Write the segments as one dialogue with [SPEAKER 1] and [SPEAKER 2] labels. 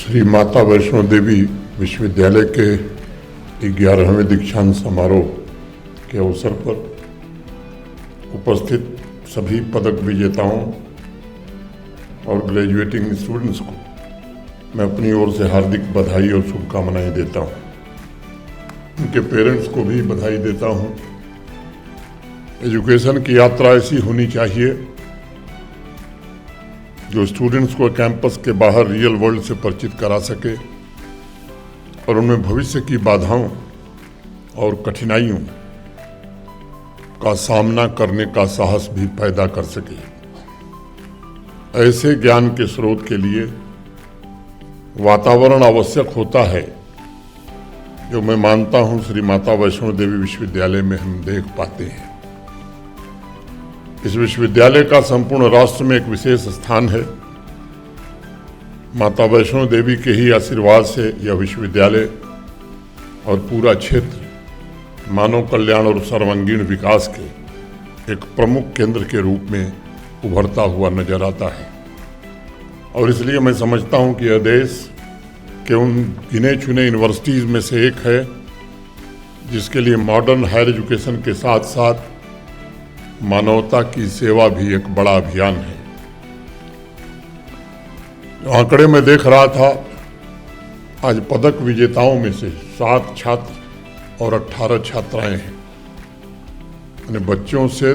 [SPEAKER 1] श्री माता वैष्णो देवी विश्वविद्यालय के 11वें दीक्षांत समारोह के अवसर पर उपस्थित सभी पदक विजेताओं और ग्रेजुएटिंग स्टूडेंट्स को मैं अपनी ओर से हार्दिक बधाई और शुभकामनाएं देता हूं। उनके पेरेंट्स को भी बधाई देता हूं। एजुकेशन की यात्रा ऐसी होनी चाहिए जो स्टूडेंट्स को कैंपस के बाहर रियल वर्ल्ड से परिचित करा सके और उनमें भविष्य की बाधाओं और कठिनाइयों का सामना करने का साहस भी पैदा कर सके। ऐसे ज्ञान के स्रोत के लिए वातावरण आवश्यक होता है, जो मैं मानता हूं श्री माता वैष्णो देवी विश्वविद्यालय में हम देख पाते हैं। इस विश्वविद्यालय का संपूर्ण राष्ट्र में एक विशेष स्थान है। माता वैष्णो देवी के ही आशीर्वाद से यह विश्वविद्यालय और पूरा क्षेत्र मानव कल्याण और सर्वांगीण विकास के एक प्रमुख केंद्र के रूप में उभरता हुआ नजर आता है। और इसलिए मैं समझता हूं कि यह देश के उन गिने चुने यूनिवर्सिटीज़ में से एक है जिसके लिए मॉडर्न हायर एजुकेशन के साथ साथ मानवता की सेवा भी एक बड़ा अभियान है। आंकड़े में देख रहा था, आज पदक विजेताओं में से 7 छात्र और 18 छात्राएं हैं। यानी बच्चों से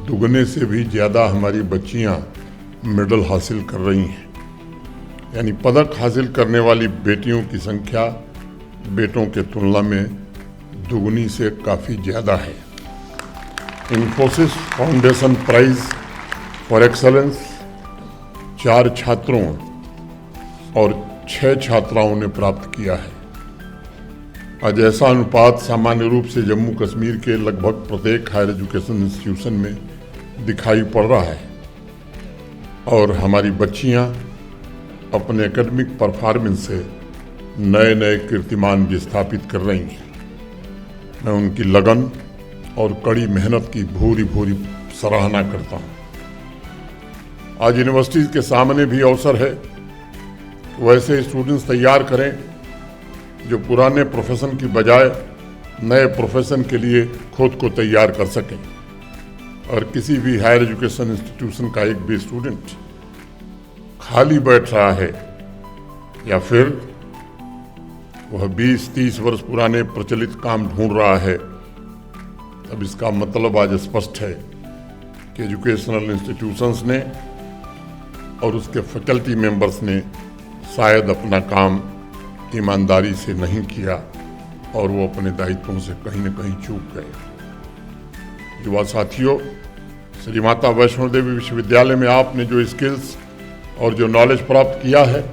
[SPEAKER 1] दुगने से भी ज़्यादा हमारी बच्चियां मेडल हासिल कर रही हैं। यानी पदक हासिल करने वाली बेटियों की संख्या बेटों के तुलना में दुगनी से काफ़ी ज़्यादा है। Infosys foundation prize for excellence 4 छात्रों और 6 छात्राओं ने प्राप्त किया है। आज ऐसा अनुपात सामान्य रूप से जम्मू कश्मीर के लगभग प्रत्येक हायर एजुकेशन इंस्टीट्यूशन में दिखाई पड़ रहा है और हमारी बच्चियां अपने एकेडमिक परफॉर्मेंस से नए नए कीर्तिमान भी स्थापित कर रही हैं। मैं उनकी लगन और कड़ी मेहनत की भूरी भूरी सराहना करता हूं। आज यूनिवर्सिटीज़ के सामने भी अवसर है कि वैसे स्टूडेंट्स तैयार करें जो पुराने प्रोफेशन की बजाय नए प्रोफेशन के लिए खुद को तैयार कर सकें। और किसी भी हायर एजुकेशन इंस्टीट्यूशन का एक भी स्टूडेंट खाली बैठ रहा है या फिर वह 20-30 वर्ष पुराने प्रचलित काम ढूंढ रहा है, अब इसका मतलब आज स्पष्ट है कि एजुकेशनल इंस्टीट्यूशंस ने और उसके फैकल्टी मेंबर्स ने शायद अपना काम ईमानदारी से नहीं किया और वो अपने दायित्वों से कहीं न कहीं चूक गए। युवा साथियों, श्री माता वैष्णो देवी विश्वविद्यालय में आपने जो स्किल्स और जो नॉलेज प्राप्त किया है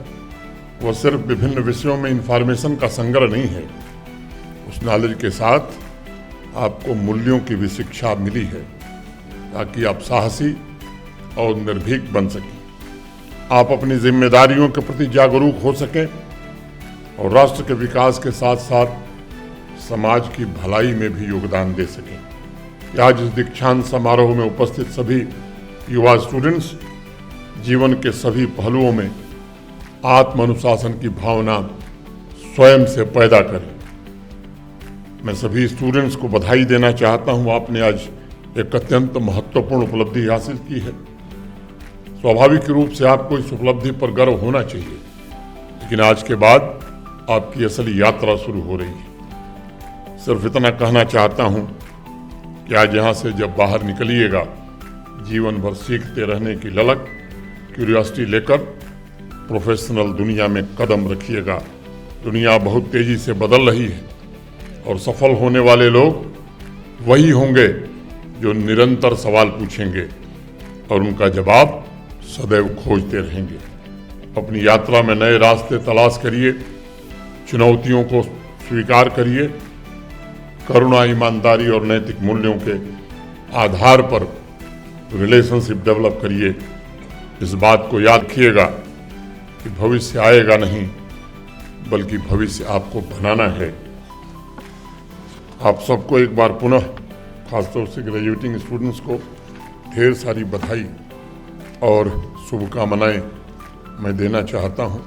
[SPEAKER 1] वह सिर्फ विभिन्न विषयों में इंफॉर्मेशन का संग्रह नहीं है। उस नॉलेज के साथ आपको मूल्यों की भी शिक्षा मिली है ताकि आप साहसी और निर्भीक बन सकें, आप अपनी जिम्मेदारियों के प्रति जागरूक हो सकें और राष्ट्र के विकास के साथ साथ समाज की भलाई में भी योगदान दे सकें। आज इस दीक्षांत समारोह में उपस्थित सभी युवा स्टूडेंट्स जीवन के सभी पहलुओं में आत्म अनुशासन की भावना स्वयं से पैदा करें। मैं सभी स्टूडेंट्स को बधाई देना चाहता हूं। आपने आज एक अत्यंत महत्वपूर्ण उपलब्धि हासिल की है। स्वाभाविक रूप से आपको इस उपलब्धि पर गर्व होना चाहिए, लेकिन आज के बाद आपकी असली यात्रा शुरू हो रही है। सिर्फ इतना कहना चाहता हूं कि आज यहाँ से जब बाहर निकलिएगा, जीवन भर सीखते रहने की ललक, क्यूरियोसिटी लेकर प्रोफेशनल दुनिया में कदम रखिएगा। दुनिया बहुत तेजी से बदल रही है और सफल होने वाले लोग वही होंगे जो निरंतर सवाल पूछेंगे और उनका जवाब सदैव खोजते रहेंगे। अपनी यात्रा में नए रास्ते तलाश करिए, चुनौतियों को स्वीकार करिए, करुणा, ईमानदारी और नैतिक मूल्यों के आधार पर रिलेशनशिप डेवलप करिए। इस बात को याद रखिएगा कि भविष्य आएगा नहीं, बल्कि भविष्य आपको बनाना है। आप सबको एक बार पुनः खासतौर से ग्रेजुएटिंग स्टूडेंट्स को ढेर सारी बधाई और शुभकामनाएं मैं देना चाहता हूं।